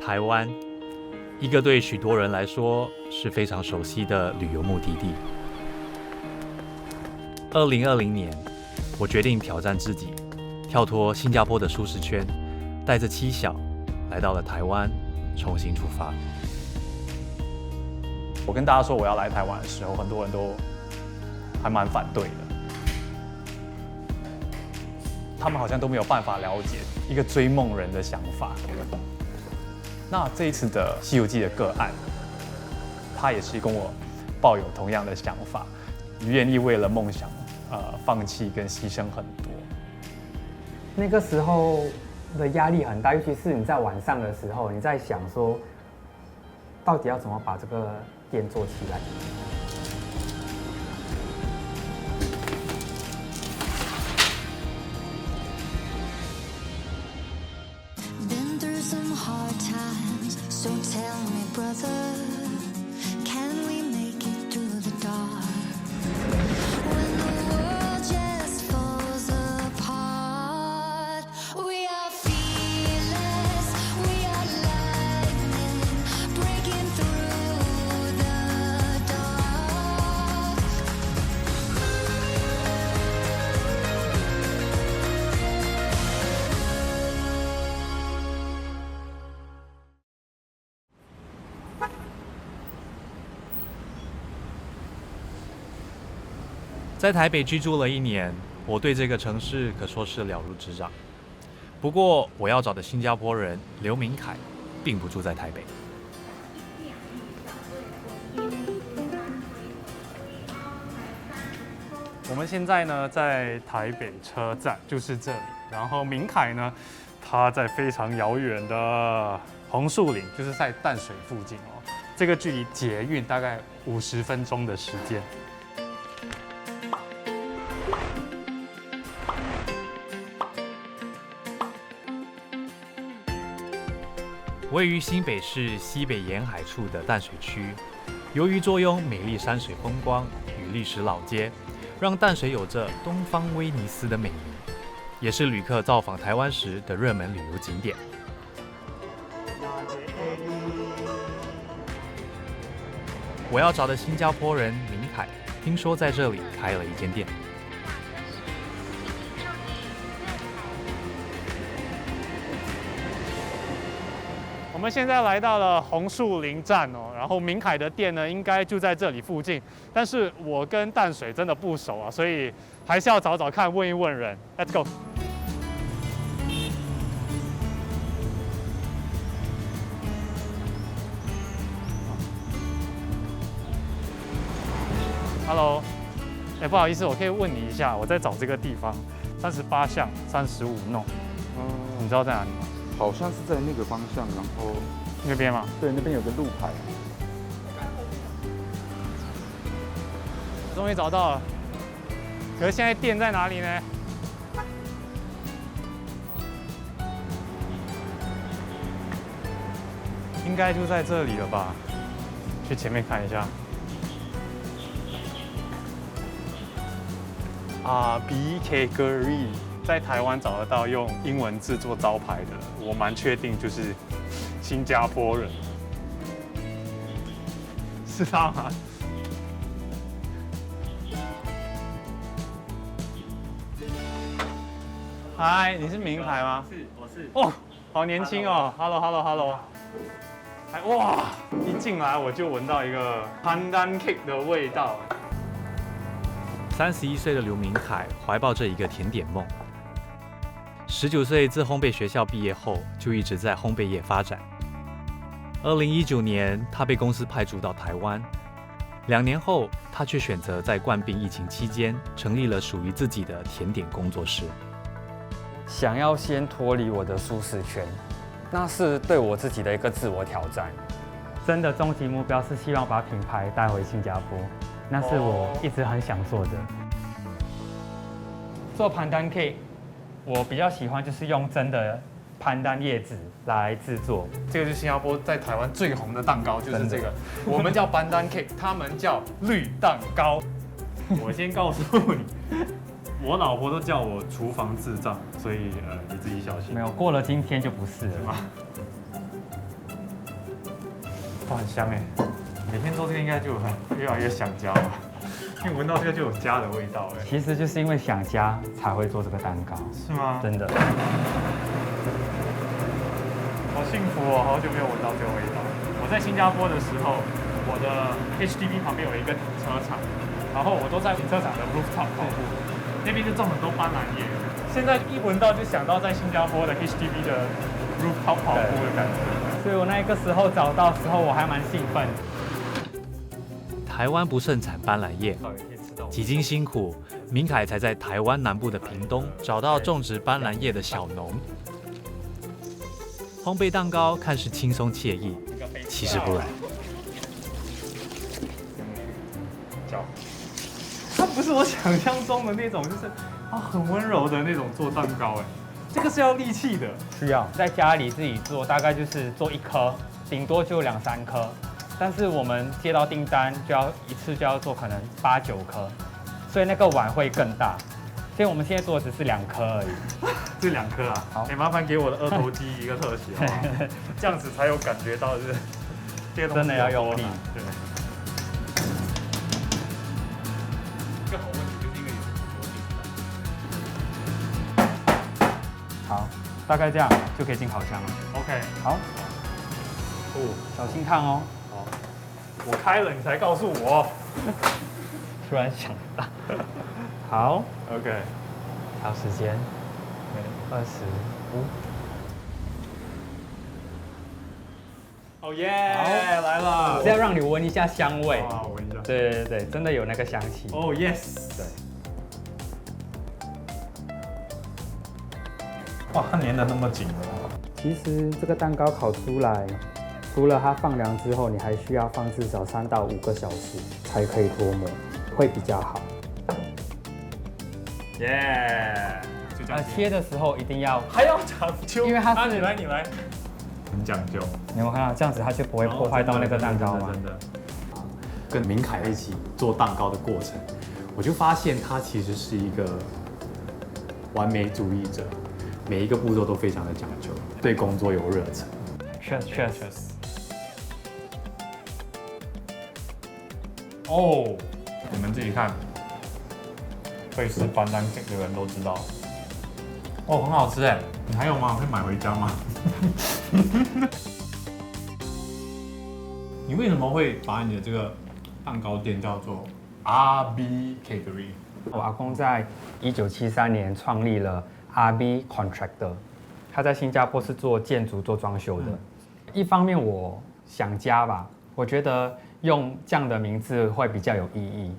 台湾，一个对许多人来说是非常熟悉的旅游目的地。2020年，我决定挑战自己，跳脱新加坡的舒适圈，带着妻小来到了台湾，重新出发。我跟大家说我要来台湾的时候，很多人都还蛮反对的，他们好像都没有办法了解一个追梦人的想法。那这一次的《西游记》的个案，他也是跟我抱有同样的想法，愿意为了梦想，放弃跟牺牲很多。那个时候的压力很大，尤其是你在晚上的时候，你在想说，到底要怎么把这个店做起来。Been through some hard times, so tell me, brother, can we make it through the dark? When the world just falls apart, we are fearless, we are lightning, breaking through the dark. 在台北居住了1年，我对这个城市可说是了如指掌。不过，我要找的新加坡人刘明凯，并不住在台北。我们现在呢在台北车站，就是这里。然后明凯呢，他在非常遥远的红树林，就是在淡水附近哦。这个距离捷运大概50分钟的时间。位于新北市西北沿海处的淡水区，由于坐拥美丽山水风光与历史老街，让淡水有着“东方威尼斯”的美名，也是旅客造访台湾时的热门旅游景点。我要找的新加坡人明凯，听说在这里开了一间店。我们现在来到了红树林站哦，然后明凯的店呢应该就在这里附近，但是我跟淡水真的不熟啊，所以还是要找找看，问一问人。Let's go。Hello， 不好意思，我可以问你一下，我在找这个地方，38巷35弄，你知道在哪里吗？好像是在那个方向，然后那边吗？对，那边有个路牌。终于找到了，可是现在店在哪里呢？应该就在这里了吧？去前面看一下。BK Curry 在台湾找得到用英文字做招牌的，我蛮确定就是新加坡人，是他吗？嗨，你是明凯吗？是，我是。哦，好年轻哦 ！Hello。哎，哇！一进来我就闻到一个 pandan cake 的味道。31岁的刘明凯怀抱着一个甜点梦。19岁自烘焙学校毕业后，就一直在烘焙业发展。2019年，他被公司派驻到台湾。2年后，他却选择在冠病疫情期间，成立了属于自己的甜点工作室。想要先脱离我的舒适圈，那是对我自己的一个自我挑战。真的终极目标是希望把品牌带回新加坡，那是我一直很想做的。做pandan cake，我比较喜欢就是用真的pandan叶子来制作。这个是新加坡在台湾最红的蛋糕，就是这个。我们叫pandan cake，他们叫绿蛋糕。我先告诉你，我老婆都叫我厨房智障，所以你自己小心。没有过了今天就不是了。哇，很香哎！每天做这个应该就越来越想家了，因为闻到这个就有家的味道哎。其实就是因为想家才会做这个蛋糕，是吗？真的。好幸福哦，好久没有闻到这个味道。我在新加坡的时候，我的 HDB 旁边有一个停车场，然后我都在停车场的 rooftop 跑步，那边就种很多斑斓叶。现在一闻到就想到在新加坡的 HDB 的 rooftop 跑步的感觉。所以我那个时候找到时候我还蛮兴奋。台湾不盛产斑斓叶，几经辛苦，明凯才在台湾南部的屏东找到种植斑斓叶的小农。烘焙蛋糕看似轻松惬意，其实不然。它不是我想象中的那种，就是很温柔的那种做蛋糕哎，这个是要力气的。需要在家里自己做，大概就是做1颗，顶多就2、3颗。但是我们接到订单就要一次就要做可能8、9颗，所以那个碗会更大。所以我们现在做的只是2颗而已。这2颗啊，好，麻烦给我的2头肌一个特写好不好？这样子才有感觉到就是这些东西真的要用力。对。一个好问题就是因为有很多订单。好，大概这样就可以进烤箱了。 OK， 好，小心烫哦。好，我开了你才告诉我。突然想到，好 OK， 调时间25。哦耶，来了。是要让你闻一下香味。哇，我闻一下。对对对，真的有那个香气。哦 yes。对。哇，它粘得那么紧哦。其实这个蛋糕烤出来，除了它放凉之后，你还需要放至少3到5个小时才可以脱模，会比较好。耶，就这样。切的时候一定要，还要讲究，因为它是你来，很讲究。你有没有看到这样子，它就不会破坏到那个蛋糕吗？真的。跟明凯一起做蛋糕的过程，我就发现他其实是一个完美主义者，每一个步骤都非常的讲究，对工作有热忱。确实。哦，你们自己看，会吃班丹的人都知道。哦，很好吃哎！你还有吗？可以买回家吗？你为什么会把你的这个蛋糕店叫做 RB Cakery？ 我阿公在1973年创立了 RB Contractor， 他在新加坡是做建筑、做装修的。一方面我想家吧，我觉得用这样的名字会比较有意义。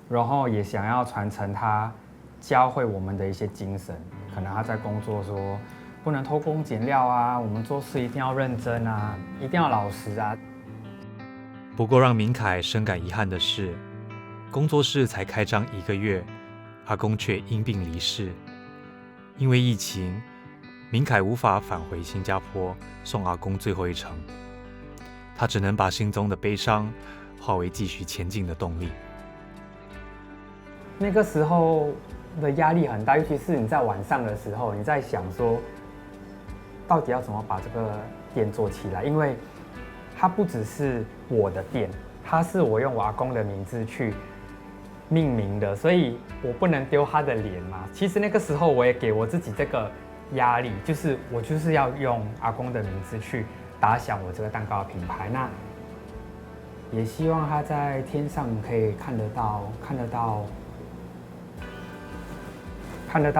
然后也想要传承他教会我们的一些精神。可能他在工作说不能偷工减料啊，我们做事一定要认真啊，一定要老实啊。不过让明凯深感遗憾的是，工作室才开张1个月，阿公却因病离世。因为疫情，明凯无法返回新加坡送阿公最后一程，他只能把心中的悲伤化为继续前进的动力。那个时候的压力很大，尤其是你在晚上的时候，你在想说，到底要怎么把这个店做起来？因为它不只是我的店，它是我用我阿公的名字去命名的，所以我不能丢他的脸嘛。其实那个时候我也给我自己这个压力，就是我就是要用阿公的名字去打响我这个蛋糕的品牌。那也希望他在天上可以看得到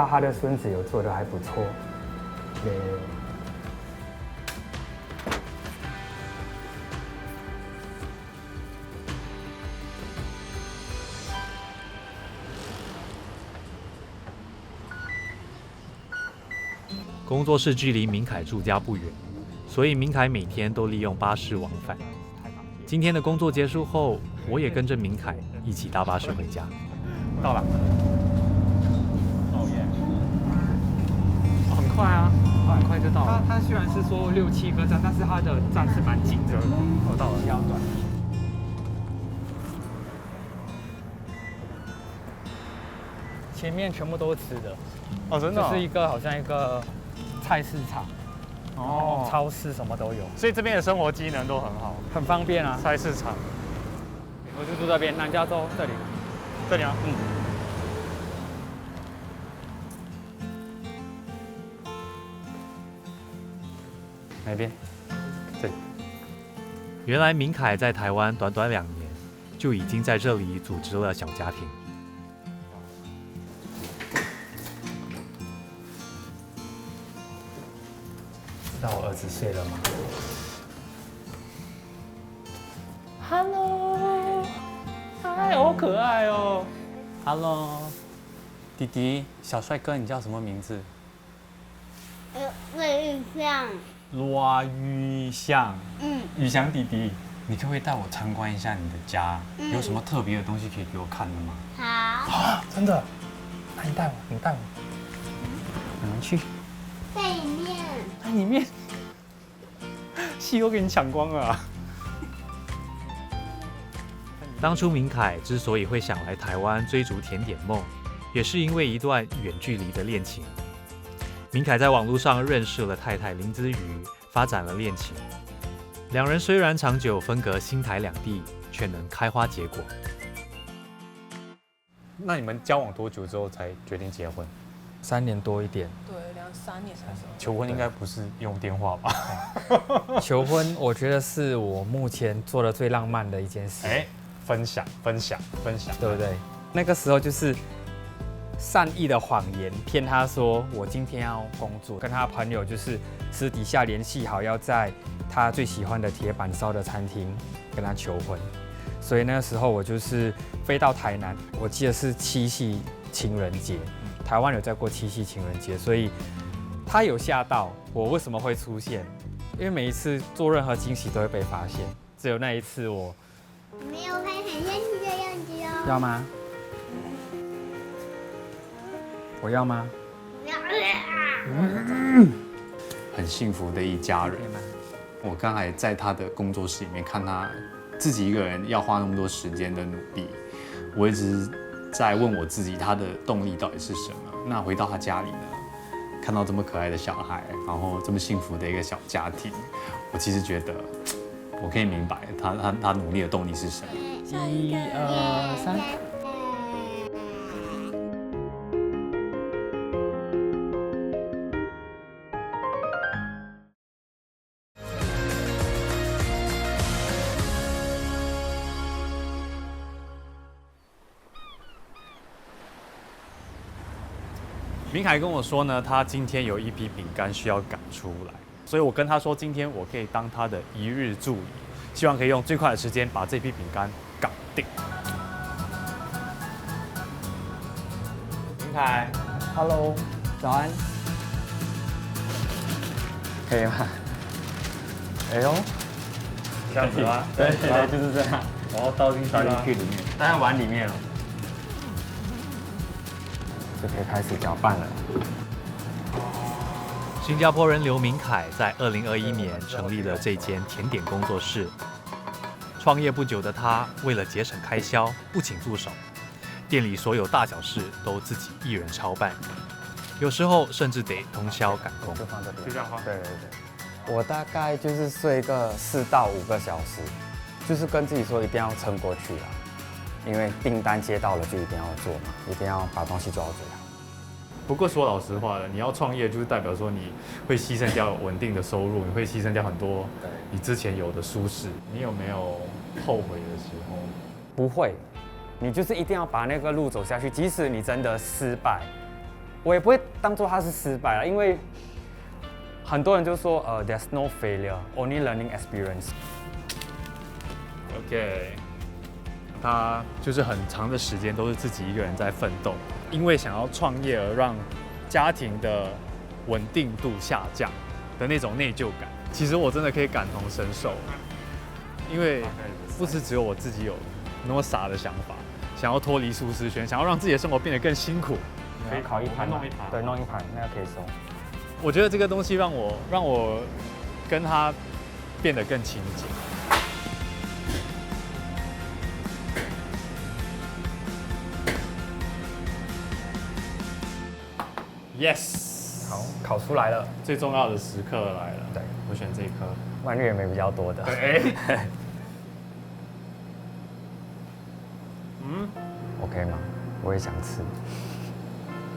他的孙子有做得还不错。工作室距离明凯住家不远，所以明凯每天都利用巴士往返。今天的工作结束后，我也跟着明凯一起搭巴士回家。到了。哦耶！很快啊，很快就到了。它虽然是说6、7个站，但是它的站是蛮紧的。我到了。比较短。前面全部都是吃的。哦，真的、就是一个好像一个菜市场。哦，超市什么都有，所以这边的生活机能都很好，很方便啊。菜市场我就住这边，南加州这里。这里啊，哪边？这里。原来明凯在台湾短短2年，就已经在这里组织了小家庭。知道我儿子睡了吗？Hello，嗨，好可爱哦。Hello，弟弟，小帅哥，你叫什么名字？魏玉香，罗玉祥。嗯，宇翔弟弟，你可不可以带我参观一下你的家？有什么特别的东西可以给我看的吗？好，真的？那你带我，你带我。我们去。在里面。在里面，戏都给你抢光了啊。当初明凯之所以会想来台湾追逐甜点梦，也是因为一段远距离的恋情。明凯在网络上认识了太太林姿瑜，发展了恋情。两人虽然长久分隔新台两地，却能开花结果。那你们交往多久之后才决定结婚？ 3年多一点。对，2、3年才是。求婚应该不是用电话吧？求婚，我觉得是我目前做的最浪漫的一件事。分享，对不对？那个时候就是善意的谎言骗他说我今天要工作，跟他朋友就是私底下联系好，要在他最喜欢的铁板烧的餐厅跟他求婚。所以那个时候我就是飞到台南，我记得是7夕情人节，台湾有在过7夕情人节，所以他有吓到我为什么会出现，因为每一次做任何惊喜都会被发现，只有那一次我没有拍很像去的样子哦。要吗？我要吗？很幸福的一家人。我刚才在他的工作室里面看他自己一个人要花那么多时间的努力，我一直在问我自己，他的动力到底是什么？那回到他家里呢，看到这么可爱的小孩，然后这么幸福的一个小家庭，我其实觉得我可以明白他努力的动力是什么。1、2、3。明凯跟我说呢，他今天有一批饼干需要赶出来，所以我跟他说，今天我可以当他的一日助理，希望可以用最快的时间把这批饼干搞定。明凯 Hello， 早安。可以吗？哎呦，这样子吗？对，就是这样。然后倒进去里面。当然碗里面了，就可以开始搅拌了。新加坡人刘明凯在2021年成立了这间甜点工作室。创业不久的他，为了节省开销，不请助手，店里所有大小事都自己一人操办，有时候甚至得通宵赶工。就放这边。就这样放。对。我大概就是睡个4到5个小时，就是跟自己说一定要撑过去啦，因为订单接到了就一定要做嘛，一定要把东西做到最好。不过说老实话了，你要创业就是代表说你会牺牲掉稳定的收入，你会牺牲掉很多你之前有的舒适。你有没有后悔的时候？不会，你就是一定要把那个路走下去，即使你真的失败，我也不会当做它是失败了，因为很多人就说there's no failure, only learning experience。 OK， 他就是很长的时间都是自己一个人在奋斗，因为想要创业而让家庭的稳定度下降的那种内疚感，其实我真的可以感同身受，因为不是只有我自己有那么傻的想法，想要脱离舒适圈，想要让自己的生活变得更辛苦。可以烤一盘吗，弄一盘，对，弄一盘，那个可以收。我觉得这个东西让我跟他变得更亲近。Yes，好，烤出来了，最重要的时刻来了。对，我选这一颗。蔓越莓比较多的。对， OK 吗？我也想吃。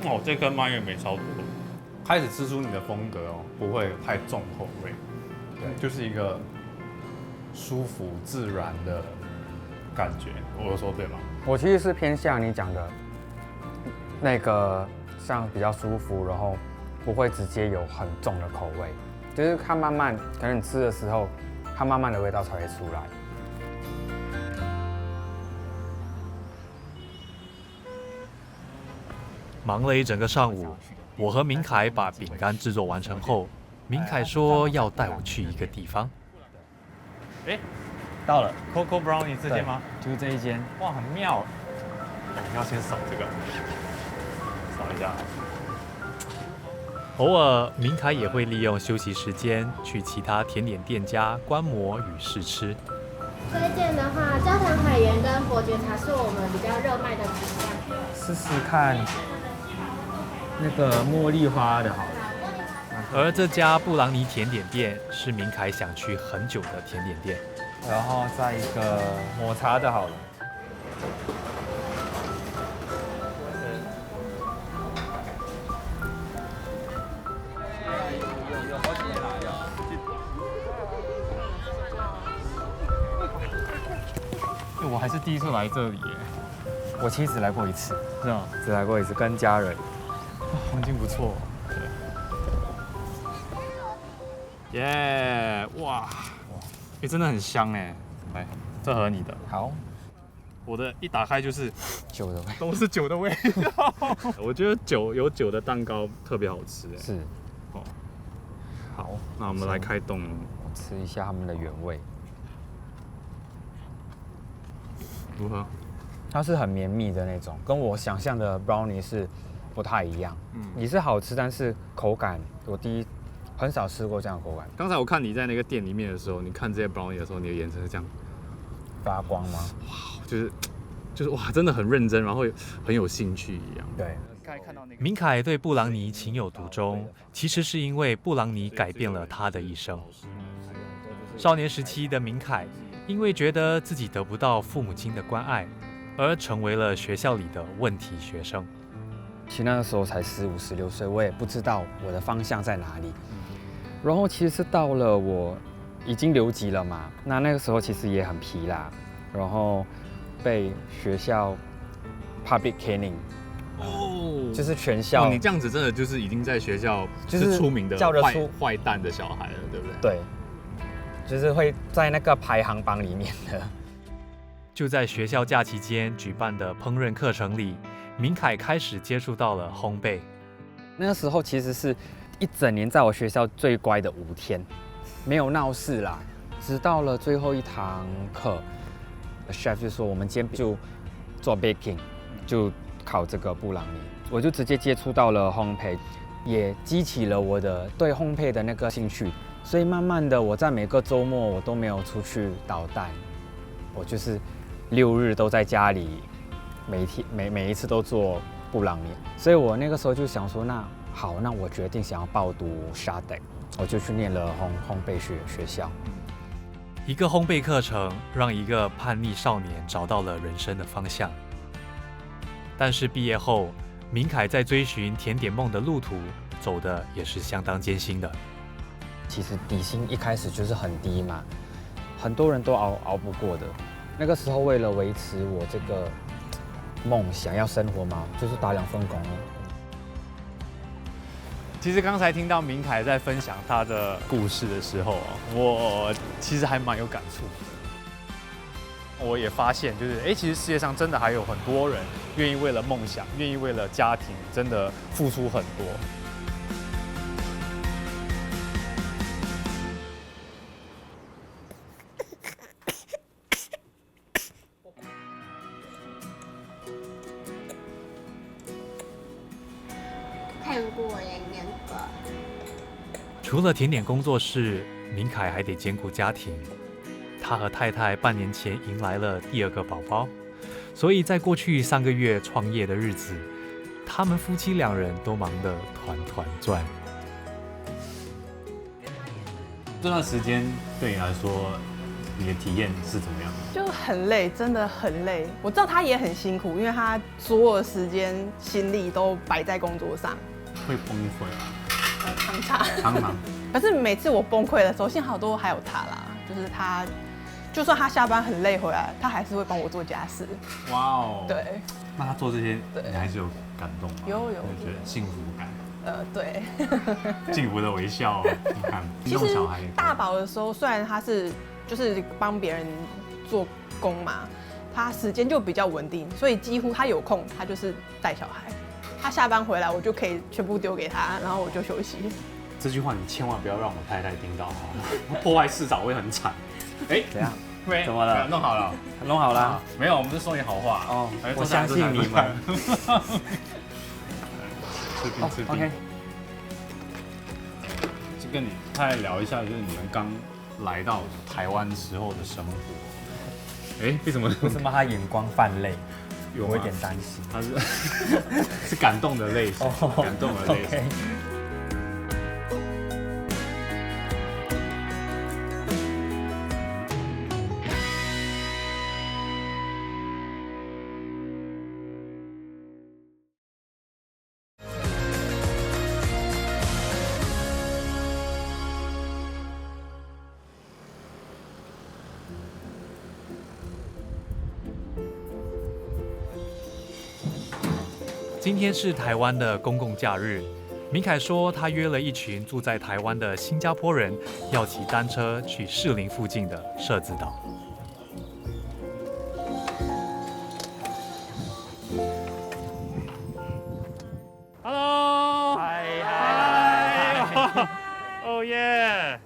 哦，这颗蔓越莓超多，开始吃出你的风格哦，不会太重口味，对，就是一个舒服自然的感觉。我有说对吗？我其实是偏向你讲的那个，像比较舒服，然后不会直接有很重的口味，就是它慢慢，可能你吃的时候，它慢慢的味道才会出来。忙了一整个上午，我和明凯把饼干制作完成后，明凯说要带我去一个地方。到了， Coco Brownie 这间吗？就是这一间。哇，很妙。我们要先扫这个，扫一下。偶尔，明凯也会利用休息时间去其他甜点店家观摩与试吃。推荐的话，焦糖海盐跟伯爵茶是我们比较热卖的品项。试试看那个茉莉花的好了。而这家布朗尼甜点店是明凯想去很久的甜点店。然后再一个抹茶的好了。我还是第一次来这里耶，我其实只来过一次，是吗？只来过一次，跟家人。环境不错。耶，哇，真的很香哎。来，这盒你的。好，我的一打开就是酒的味。都是酒的味道。我觉得有酒的蛋糕特别好吃哎。是。哦，好，那我们来开动。我吃一下他们的原味。如何？它是很绵密的那种，跟我想象的 brownie 是不太一样。也是好吃，但是口感我很少吃过这样的口感。刚才我看你在那个店里面的时候，你看这些 brownie 的时候，你的眼神是这样发光吗？就是哇，真的很认真，然后很有兴趣一样。对。明凯对布朗尼情有独钟，其实是因为布朗尼改变了他的一生。少年时期的明凯，因为觉得自己得不到父母亲的关爱，而成为了学校里的问题学生。其实那个时候才15、16岁，我也不知道我的方向在哪里。然后其实是到了我已经留级了嘛，那个时候其实也很疲劳，然后被学校 public caning，就是全校。你这样子真的就是已经在学校就是出名的叫得出坏蛋的小孩了，对不对？对，就是会在那个排行榜里面的。就在学校假期间举办的烹饪课程里，明凯开始接触到了烘焙。那个时候其实是一整年在我学校最乖的5天，没有闹事啦。直到了最后一堂课 ，chef 就说我们今天就做 baking， 就烤这个布朗尼，我就直接接触到了烘焙，也激起了我的对烘焙的那个兴趣。所以慢慢的，我在每个周末我都没有出去捣蛋，我就是6日都在家里，每一次都做布朗尼。所以我那个时候就想说，那好，那我决定想要报读 Shadek， 我就去念了烘焙学校。一个烘焙课程让一个叛逆少年找到了人生的方向。但是毕业后，明凯在追寻甜点梦的路途走的也是相当艰辛的。其实底薪一开始就是很低嘛，很多人都熬不过的。那个时候为了维持我这个梦想要生活嘛，就是打2份工哦。其实刚才听到明凯在分享他的故事的时候啊，我其实还蛮有感触的。我也发现，就是其实世界上真的还有很多人愿意为了梦想，愿意为了家庭，真的付出很多。看过了那个。除了甜点工作室，明凯还得兼顾家庭。他和太太半年前迎来了第2个宝宝，所以在过去3个月创业的日子，他们夫妻2人都忙得团团转。这段时间对你来说，你的体验是怎么样？就很累，真的很累。我知道他也很辛苦，因为他所有的时间心力都摆在工作上。会崩溃吗？常常。可是每次我崩溃的时候，幸好都还有他啦，就是他，就算他下班很累回来，他还是会帮我做家事。哇哦。对。那他做这些，你还是有感动吗？有，觉得幸福感。对。幸福的微笑，你看，其实大宝的时候，虽然他是就是帮别人做工嘛，他时间就比较稳定，所以几乎他有空，他就是带小孩。他下班回来，我就可以全部丢给他，然后我就休息。这句话你千万不要让我太太听到哈，破坏市场会很惨。哎，怎样？怎么了？弄好了，弄好了。没有，我们是说你好话哦。我相信你们。吃冰。OK。就跟你太太聊一下，就是你们刚来到台湾时候的生活。哎，为什么他眼光泛泪？有一点担心。他是感动的泪水，感动的泪水。今天是台湾的公共假日，明凯说他约了一群住在台湾的新加坡人，要骑单车去士林附近的社子岛。Hello， 嗨，哦耶，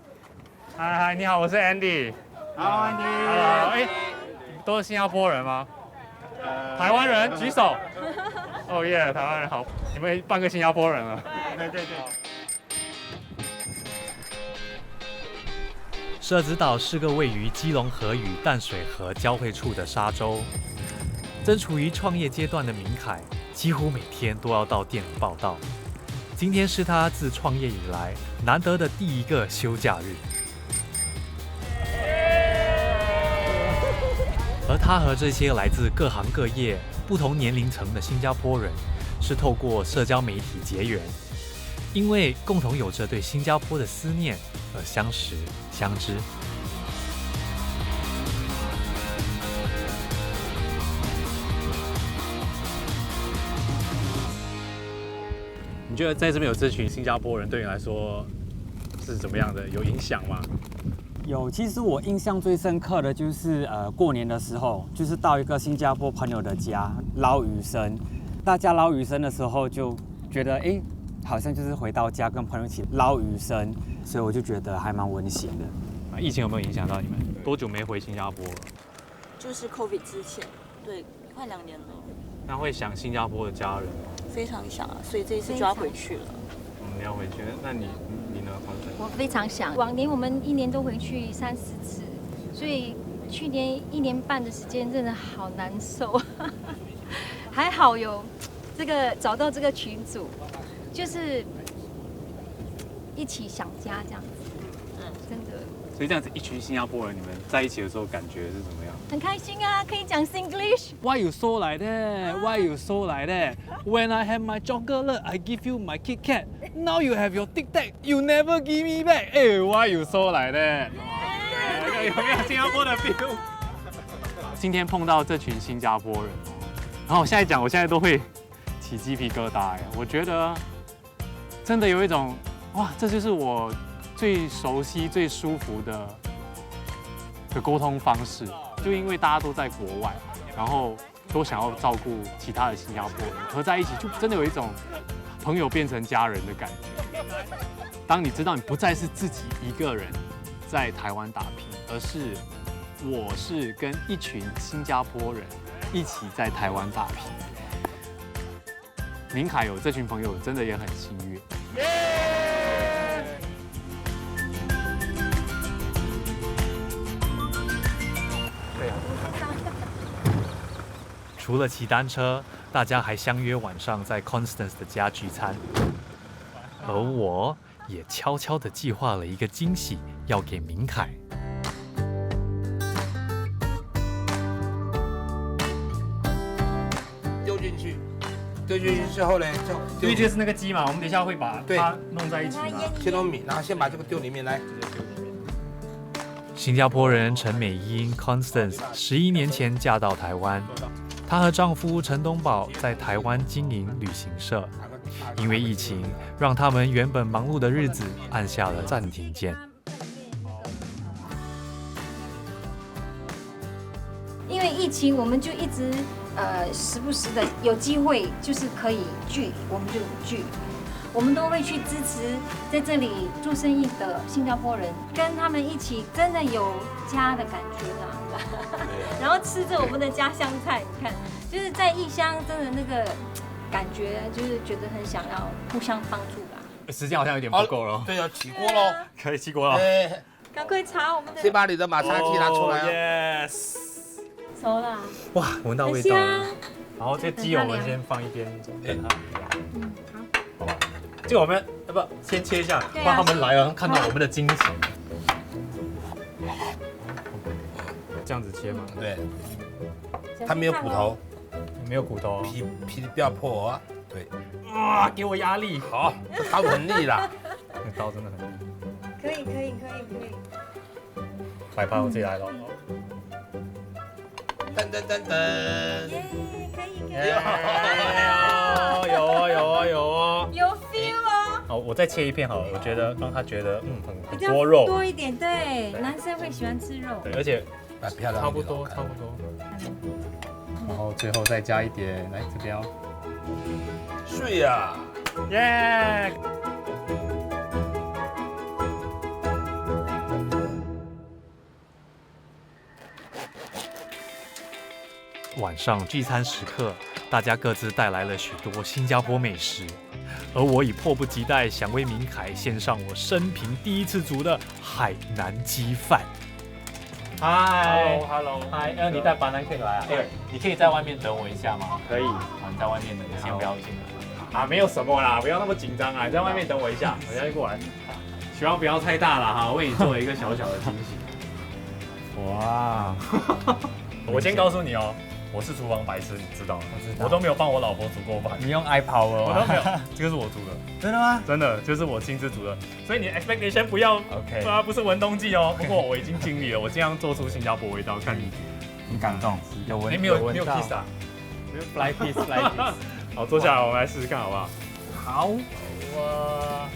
嗨，你好，我是 Andy。Hello Andy。哎，都是新加坡人吗？台湾人举手。哦耶，台湾人好，你们半个新加坡人了。对。社子岛是个位于基隆河与淡水河交汇处的沙洲。正处于创业阶段的明凯，几乎每天都要到店里报到。今天是他自创业以来难得的第一个休假日。而他和这些来自各行各业、不同年龄层的新加坡人，是透过社交媒体结缘，因为共同有着对新加坡的思念而相识相知。你觉得在这边有这群新加坡人，对你来说是怎么样的？有影响吗？有，其实我印象最深刻的就是过年的时候，就是到一个新加坡朋友的家捞鱼生，大家捞鱼生的时候就觉得好像就是回到家跟朋友一起捞鱼生，所以我就觉得还蛮温馨的。疫情有没有影响到你们？多久没回新加坡了？就是 COVID 之前，对，快2年了。那会想新加坡的家人吗？非常想啊，所以这一次就要回去了。你要回去，那你呢？我非常想，往年我们1年都回去3、4次，所以去年1年半的时间真的好难受。还好有找到这个群组，就是一起想家这样子，真的。所以这样子一群新加坡人，你们在一起的时候感觉是怎么样？很开心啊，可以讲 Singlish。 Why you so like that? Why you so like that? When I have my chocolate, I give you my Kit Kat. Now you have your Tic Tac, you never give me back. Why you so like that? 有没有新加坡的 feel？ 今天碰到这群新加坡人，然后我现在讲，我现在都会起鸡皮疙瘩。我觉得真的有一种哇，这就是我最熟悉、最舒服的沟通方式。就因为大家都在国外，然后都想要照顾其他的新加坡人，合在一起就真的有一种朋友变成家人的感觉。当你知道你不再是自己一个人在台湾打拼，而是我是跟一群新加坡人一起在台湾打拼。明凯有这群朋友，真的也很幸运。除了骑单车，大家还相约晚上在 Constance 的家聚餐，而我也悄悄地计划了一个惊喜要给明凯。丢进去，丢进去之后呢，丢进去是那个鸡嘛，我们等一下会把它弄在一起嘛。先弄米，然后先把这个丢里面来。新加坡人陈美英 Constance 11年前嫁到台湾，她和丈夫陈东宝在台湾经营旅行社。因为疫情，让他们原本忙碌的日子按下了暂停键。因为疫情，我们就一直时不时的有机会就是可以聚，我们就聚。我们都会去支持在这里做生意的新加坡人，跟他们一起真的有家的感觉啦。然后吃着我们的家乡菜，你看，就是在异乡真的那个感觉，就是觉得很想要互相帮助吧。时间好像有点不够了。对，要起锅喽，可以起锅了。赶快查我们的。先把你的马杀鸡拿出来啊。Yes。熟了。哇，闻到味道了。然后这鸡我们先放一边，等它。好吧。这个我们要不先切一下，不然他们来了看到我们的惊喜。这样子切嘛？对。它没有骨头。没有骨头，皮不要破啊！对，哇，给我压力，好，这刀很利啦，那刀真的很利。可以。摆盘我自己来了。噔。可以。有哦。有 feel 哦。好，我再切一片好了，我觉得让他觉得很比较多肉，多一点，对，男生会喜欢吃肉。对，而且漂亮，差不多。然后最后再加一点，来这边哦。睡呀！耶！晚上聚餐时刻，大家各自带来了许多新加坡美食，而我已迫不及待想为明凯献上我生平第一次煮的海南鸡饭。Hello， 嗨，你带banana cake来啊？对，你可以在外面等我一下吗？可以。你在外面等，先不要进来。啊，没有什么啦，不要那么紧张啊，你在外面等我一下，我现在过来。希望不要太大了哈，为你做了一个小小的惊喜。哇！我先告诉你哦，我是厨房白痴，你知道吗？我都没有帮我老婆煮过饭。你用 iPower 我都没有，这个是我煮的。真的吗？真的，就是我亲自煮的，所以你 expectation 不要 OK， 不是文东记哦。不过我已经尽力了，我尽量做出新加坡味道，看你。很感动，有闻，没有 kiss 啊，没有 fly kiss。好，坐下来，我们来试试看好不好？好。哇！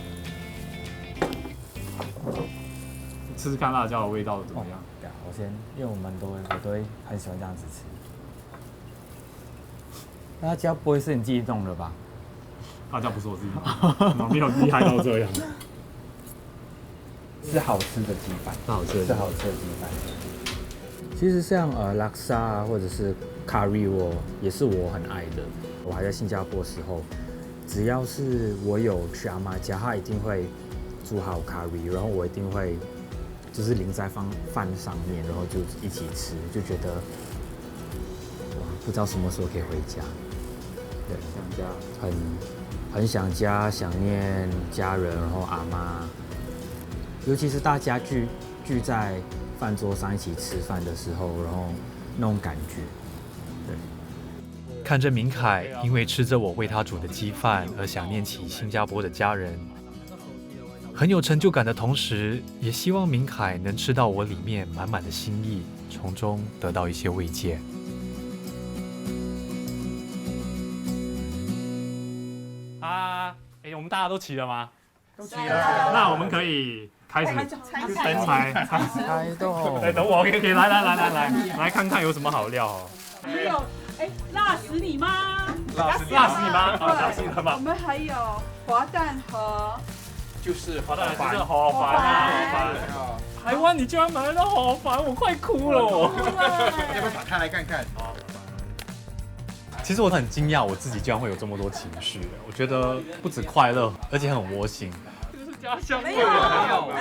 吃吃看辣椒的味道怎么样？我先，因为我都会很喜欢这样子吃。辣椒不会是你自己弄的吧？辣椒不是我自己弄的，没有厉害到这样。是好吃的鸡饭，是好吃的鸡饭。其实像拉沙啊，或者是卡瑞窝，也是我很爱的。我还在新加坡的时候，只要是我有去阿妈家，她一定会煮好卡瑞，然后我一定会就是淋在饭上面，然后就一起吃，就觉得哇，不知道什么时候可以回家。对，想家，很想家，想念家人，然后阿妈，尤其是大家聚在饭桌上一起吃饭的时候，然后那种感觉，对。看着明凯因为吃着我为他煮的鸡饭而想念起新加坡的家人，很有成就感的同时，也希望明凯能吃到我里面满满的心意，从中得到一些慰藉。我们大家都齐了吗？都齐了。那我们可以开始登台。开动。等我 ，OK， 来看看有什么好料哦。还有，辣死你妈！辣死你妈！辣死你妈！我们还有滑蛋和，就是滑蛋，就是好烦。台湾，你居然买得到好烦，我快哭了！要不要打开来看看？其实我很惊讶，我自己居然会有这么多情绪。我觉得不止快乐，而且很窝心。家乡味没有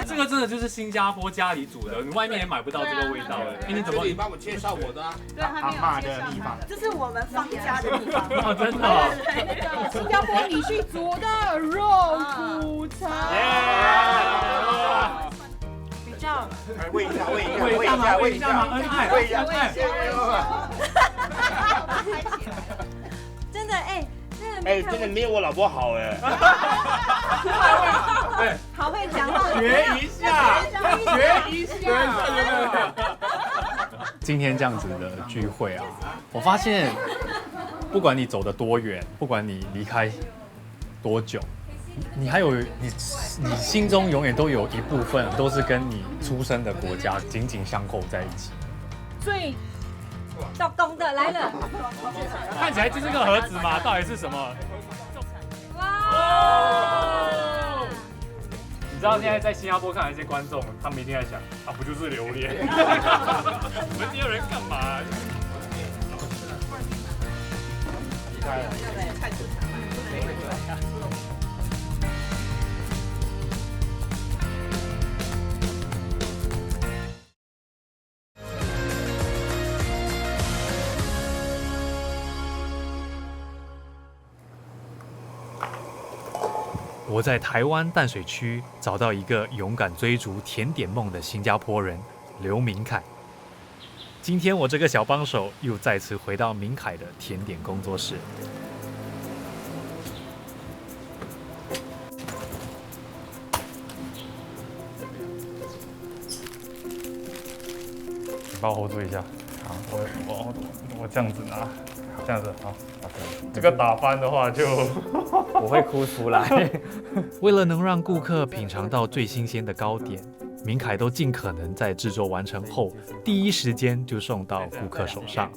这个真的就是新加坡家里煮的，你外面也买不到这个味道的。你怎么？你帮我介绍我的啊？对，他没有介绍他。这是我们方家的地方。哦，真的哦。那个新加坡女婿煮的肉骨茶。比较喂一下，喂一下，喂一下嘛，喂一下嘛，恩爱，喂一下，真的哎，哎，真的没有我老婆好哎。对，好会讲话，学一下，学一下。今天这样子的聚会啊，我发现，不管你走得多远，不管你离开多久，你还有你心中永远都有一部分都是跟你出生的国家紧紧相扣在一起。最懂的来了，看起来就是个盒子嘛，到底是什么？哇！你知道现在在新加坡看的一些观众，他们一定在想啊，不就是榴莲？我们这些人干嘛？离开了。我在台湾淡水区找到一个勇敢追逐甜点梦的新加坡人刘明凯。今天我这个小帮手又再次回到明凯的甜点工作室。你帮我 hold 住一下。好，我这样子拿，这样子好。这个打翻的话就我会哭出来。为了能让顾客品尝到最新鲜的糕点，明凯都尽可能在制作完成后第一时间就送到顾客手上。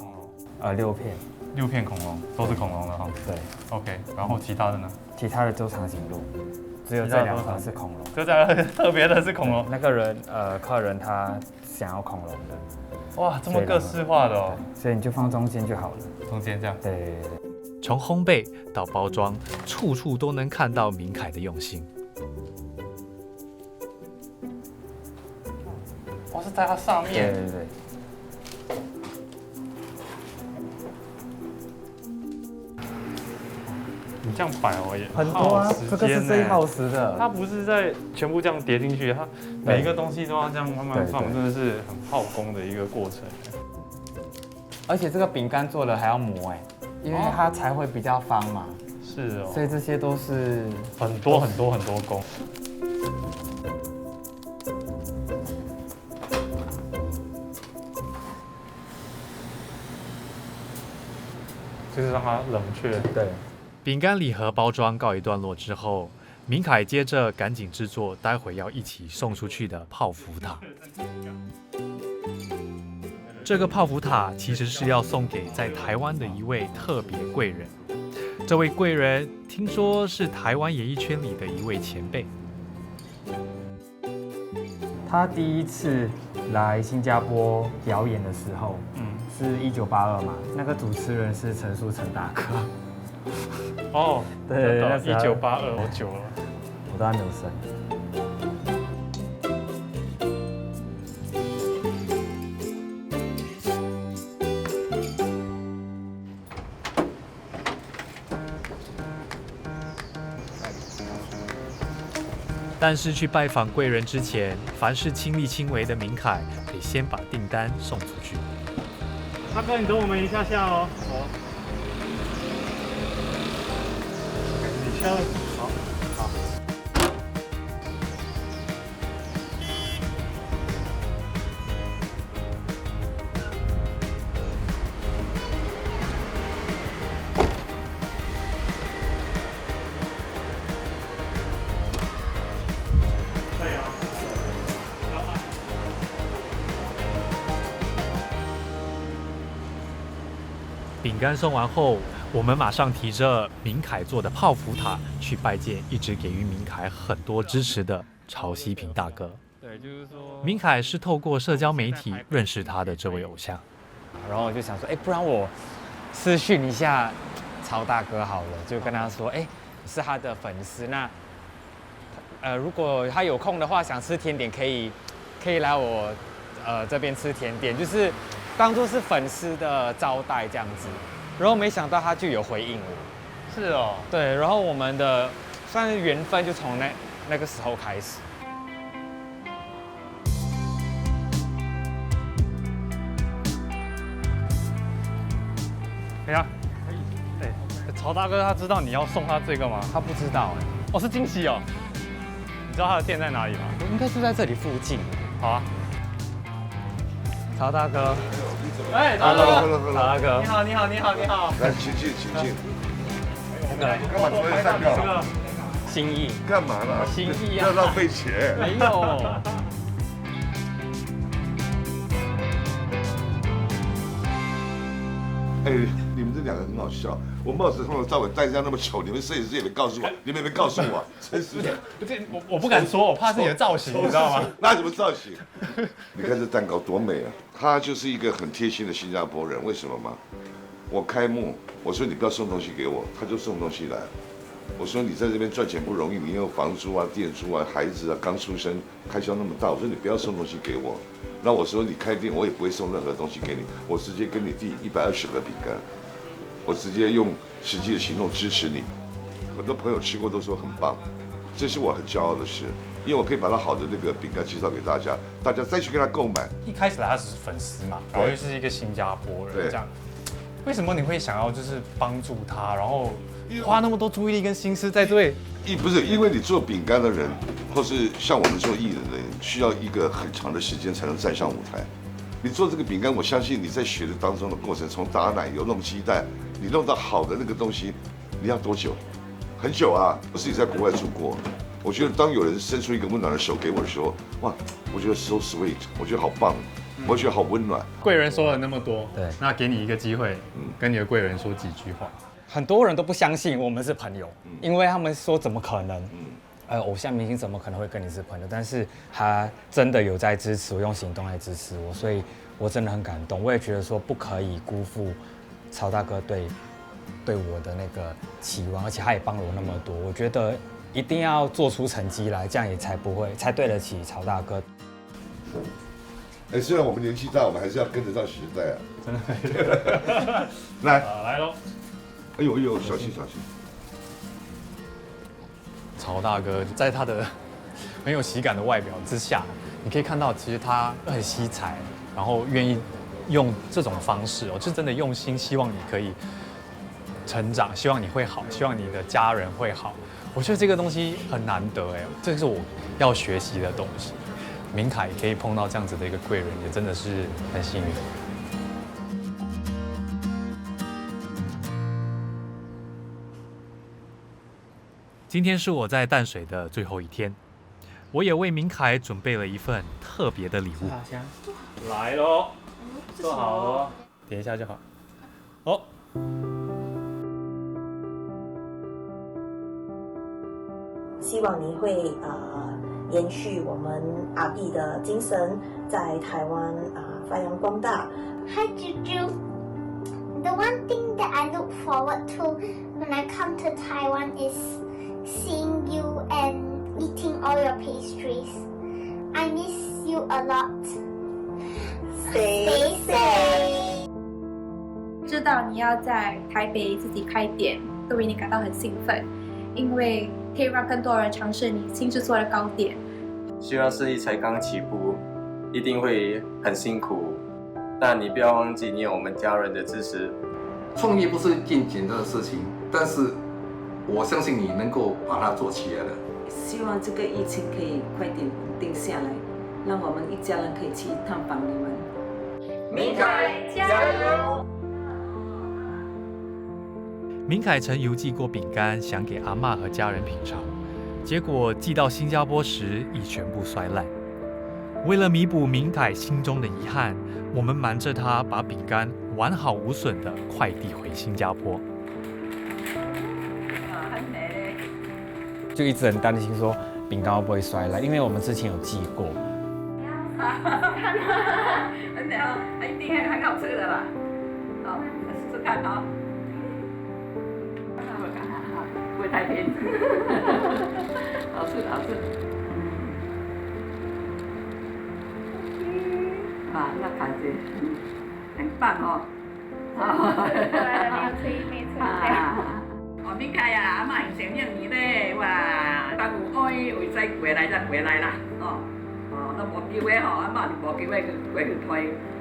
6片，6片恐龙都是恐龙的哈。对 ，OK， 然后其他的呢？其他的都长颈鹿，只有这2个是恐龙。就这样特别的是恐龙。那个人客人他想要恐龙的。哇，这么个式化的哦。所以你就放中间就好了。中间这样。对。从烘焙到包装，处处都能看到明凯的用心。哦，是在它上面。对对对。你这样摆哦也很多啊，这个是最耗时的。它不是在全部这样叠进去，它每一个东西都要这样慢慢放，真的是很耗工的一个过程。而且这个饼干做了还要磨哎，因为它才会比较方嘛。是哦。所以这些都是很多工。就是让它冷却。对。饼干礼盒包装告一段落之后，明凯接着赶紧制作待会要一起送出去的泡芙塔。这个泡芙塔其实是要送给在台湾的一位特别贵人。这位贵人听说是台湾演艺圈里的一位前辈。他第一次来新加坡表演的时候，是1982嘛，那个主持人是陈树成大哥。哦，对，那时候1982好久了，我都还没有生。但是去拜访贵人之前，凡事亲力亲为的明凯得先把订单送出去。大哥，你等我们一下下哦。好。好。饼干送完后，我们马上提着明凯做的泡芙塔去拜见一直给予明凯很多支持的曹希平大哥。对，就是说，明凯是透过社交媒体认识他的这位偶像。然后我就想说，不然我私讯一下曹大哥好了，就跟他说，是他的粉丝，那如果他有空的话，想吃甜点可以来我这边吃甜点，就是当做是粉丝的招待这样子。然后没想到他就有回应我。是哦。对，然后我们的算是缘分就从那个时候开始。哎呀，哎，曹大哥他知道你要送他这个吗？他不知道哎。哦，是惊喜哦。你知道他的店在哪里吗？应该就在这里附近。好啊。曹大哥。哎，曹大哥。曹大哥。你好，你好，你好，你好。来，请进，请进。干嘛突然站掉？心意。干嘛呢？心意啊。要浪费钱。没有。哎，你们这两个很好笑。我帽子从头到尾戴这样那么丑，你们摄影师也没告诉我，你们也没告诉我，真是的。不是，我不敢说，我怕是你的造型，你知道吗？那什么造型？你看这蛋糕多美啊！他就是一个很贴心的新加坡人，为什么吗？我开幕，我说你不要送东西给我，他就送东西来。我说你在这边赚钱不容易，你有房租啊、店租啊、孩子啊，刚出生开销那么大，我说你不要送东西给我。那我说你开店，我也不会送任何东西给你，我直接跟你递120盒饼干，我直接用实际的行动支持你。很多朋友吃过都说很棒，这是我很骄傲的事，因为我可以把它好的那个饼干介绍给大家，大家再去跟他购买。一开始他是粉丝嘛，然后又是一个新加坡人，这样，为什么你会想要就是帮助他，然后花那么多注意力跟心思在对？不是因为你做饼干的人，或是像我们做艺人的人，需要一个很长的时间才能站上舞台。你做这个饼干，我相信你在学的当中的过程，从打奶油、弄鸡蛋，你弄到好的那个东西，你要多久？很久啊！我自己在国外住过，我觉得当有人伸出一个温暖的手给我的时候，哇，我觉得 so sweet， 我觉得好棒，我觉得好温暖。贵人说了那么多，对，那给你一个机会，跟你的贵人说几句话。很多人都不相信我们是朋友，因为他们说怎么可能？偶像明星怎么可能会跟你是朋友？但是他真的有在支持我，用行动来支持我，所以我真的很感动。我也觉得说不可以辜负曹大哥对我的那个期望，而且他也帮了我那么多，我觉得一定要做出成绩来，这样也才对得起曹大哥。虽然我们年纪大，我们还是要跟得上时代啊！真的。来喽！哎呦哎呦，小心小心！曹大哥在他的很有喜感的外表之下，你可以看到其实他很惜才，然后愿意用这种方式是真的用心，希望你可以成长，希望你会好，希望你的家人会好。我觉得这个东西很难得这是我要学习的东西。明凯可以碰到这样子的一个贵人，也真的是很幸运。今天是我在淡水的最后一天，我也为明凯准备了一份特别的礼物。来喽，坐好喽，点一下就好。哦。希望你会延续我们阿碧的精神，在台湾发扬光大。 Hi Juju. The one thing that I look forward to when I come to Taiwan is seeing you and eating all your pastries. I miss you a lot. Stay safe. 知道你要在台北自己开店，都为你感到很兴奋，因为可以让更多人尝试你新制作的糕点。虽然生意才刚起步，一定会很辛苦，但你不要忘记你有我们家人的支持。创业不是一件简单的事情，但是我相信你能够把它做起来的。希望这个疫情可以快点稳定下来，让我们一家人可以去探访你们。明凯加油！明凯曾邮寄过饼干，想给阿嬷和家人品尝，结果寄到新加坡时已全部摔烂。为了弥补明凯心中的遗憾，我们瞒着他把饼干完好无损地快递回新加坡。就一直很担心说饼干会不会摔烂，因为我们之前有寄过。真的哦，一定很好吃的啦。好，试试看啊。不会太甜。好事好事。啊，那感觉很棒哦。哦，明开呀，阿妈很想念你嘞，哇！当有爱会再回来再回来啦，哦哦，都无机会吼，阿妈就无机会去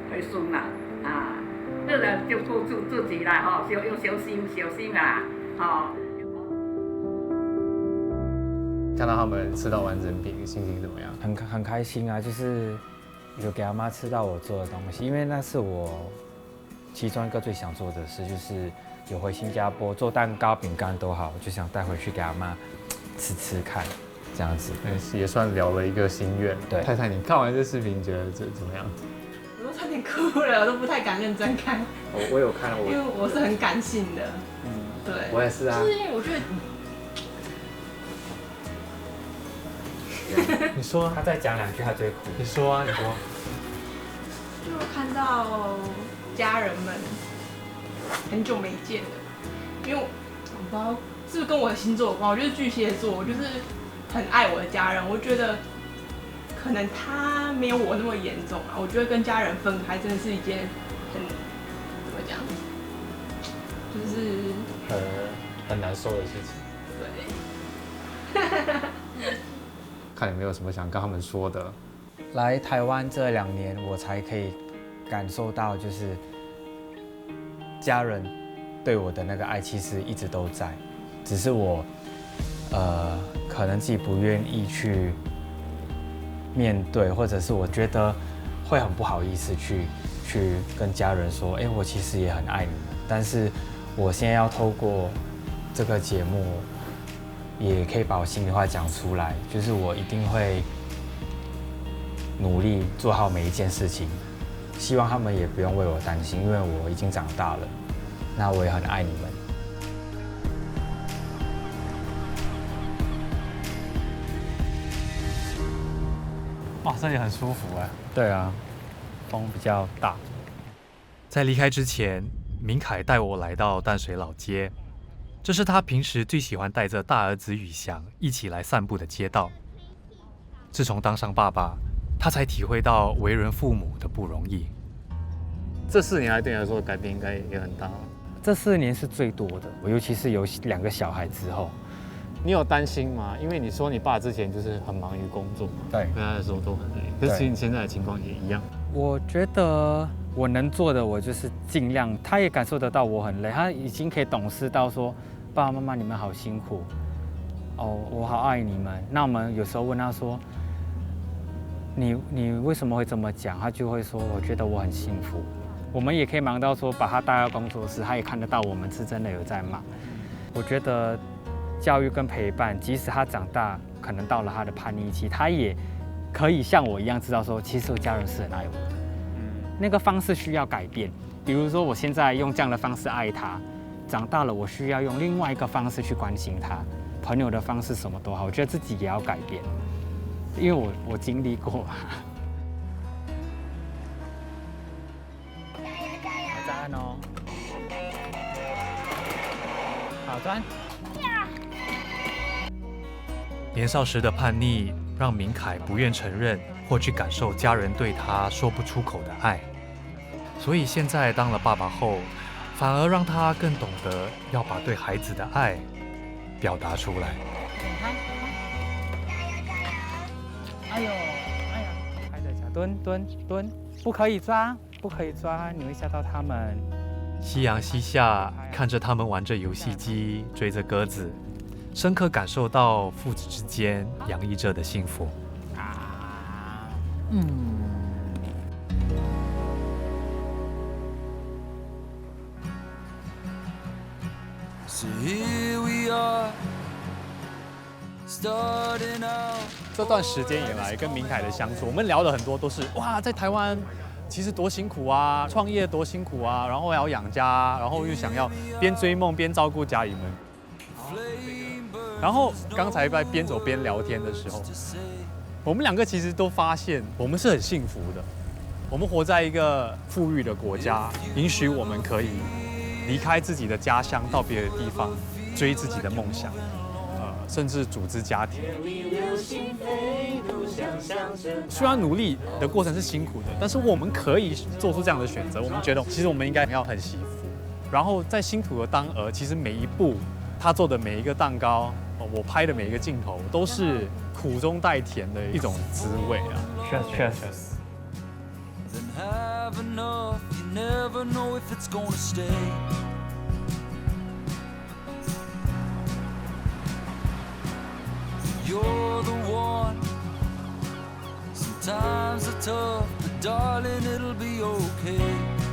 推孙啦，啊，这人就顾住自己啦，吼，要小心啊，哦。看到他们吃到完整饼，心情怎么样？很开心啊，就是有给阿妈吃到我做的东西，因为那是我其中一个最想做的事，就是有回新加坡做蛋糕、饼干都好，我就想带回去给阿妈吃看，这样子。也算了了一个心愿。对，太太，你看完这视频觉得这怎么样？我都差点哭了，我都不太敢认真看。我有看，因为我是很感性的。对。我也是啊。就是因为我觉得。你说啊。他再讲2句，他就会哭。你说啊，你说。就看到家人们很久没见了，因为我不知道是不是跟我的星座有关，我就是巨蟹座，我就是很爱我的家人，我觉得可能他没有我那么严重啊，我觉得跟家人分开真的是一件很怎么讲，就是很难受的事情。对。看有没有什么想跟他们说的。来台湾这2年，我才可以感受到，就是家人对我的那个爱，其实一直都在，只是我可能自己不愿意去面对，或者是我觉得会很不好意思去跟家人说，哎，我其实也很爱你们。但是我现在要透过这个节目，也可以把我心里话讲出来，就是我一定会努力做好每一件事情，希望他们也不用为我担心，因为我已经长大了，那我也很爱你们。哇，这里很舒服哎。对啊，风比较大。在离开之前，明凯带我来到淡水老街，这是他平时最喜欢带着大儿子宇翔一起来散步的街道。自从当上爸爸，他才体会到为人父母的不容易。这4年来对你来说改变应该也很大。这4年是最多的，尤其是有2个小孩之后。你有担心吗？因为你说你爸之前就是很忙于工作嘛，对，回来的时候都很累。可是其实你现在的情况也一样。我觉得我能做的，我就是尽量。他也感受得到我很累，他已经可以懂事到说，爸爸妈妈你们好辛苦，哦，我好爱你们。那我们有时候问他说，你为什么会这么讲？他就会说，我觉得我很幸福。我们也可以忙到说，把他带到工作室，他也看得到我们是真的有在忙。我觉得教育跟陪伴，即使他长大，可能到了他的叛逆期，他也可以像我一样知道说，其实我家人是很爱我的。那个方式需要改变，比如说我现在用这样的方式爱他，长大了我需要用另外一个方式去关心他，朋友的方式什么都好，我觉得自己也要改变，因为我经历过。好赞哦！好赞！年少时的叛逆，让明凯不愿承认或去感受家人对他说不出口的爱，所以现在当了爸爸后，反而让他更懂得要把对孩子的爱表达出来。哎呦，哎呀，拍着脚，蹲，不可以抓，不可以抓，你会吓到他们。夕阳西下，看着他们玩着游戏机，追着鸽子，深刻感受到父子之间洋溢着的幸福。这段时间以来跟明凯的相处，我们聊的很多都是哇，在台湾其实多辛苦啊，创业多辛苦啊，然后还要养家，然后又想要边追梦边照顾家里们。然后刚才在边走边聊天的时候，我们2个其实都发现我们是很幸福的。我们活在一个富裕的国家，允许我们可以离开自己的家乡，到别的地方追自己的梦想。甚至组织家庭。虽然努力的过程是辛苦的，但是我们可以做出这样的选择。我们觉得，其实我们应该要很惜福。然后在辛苦的当儿，其实每一步他做的每一个蛋糕，我拍的每一个镜头，都是苦中带甜的一种滋味啊。Cheers。 Then have enough, you never know if it's gonna stay. You're the one. Sometimes it's tough, but darling, it'll be okay.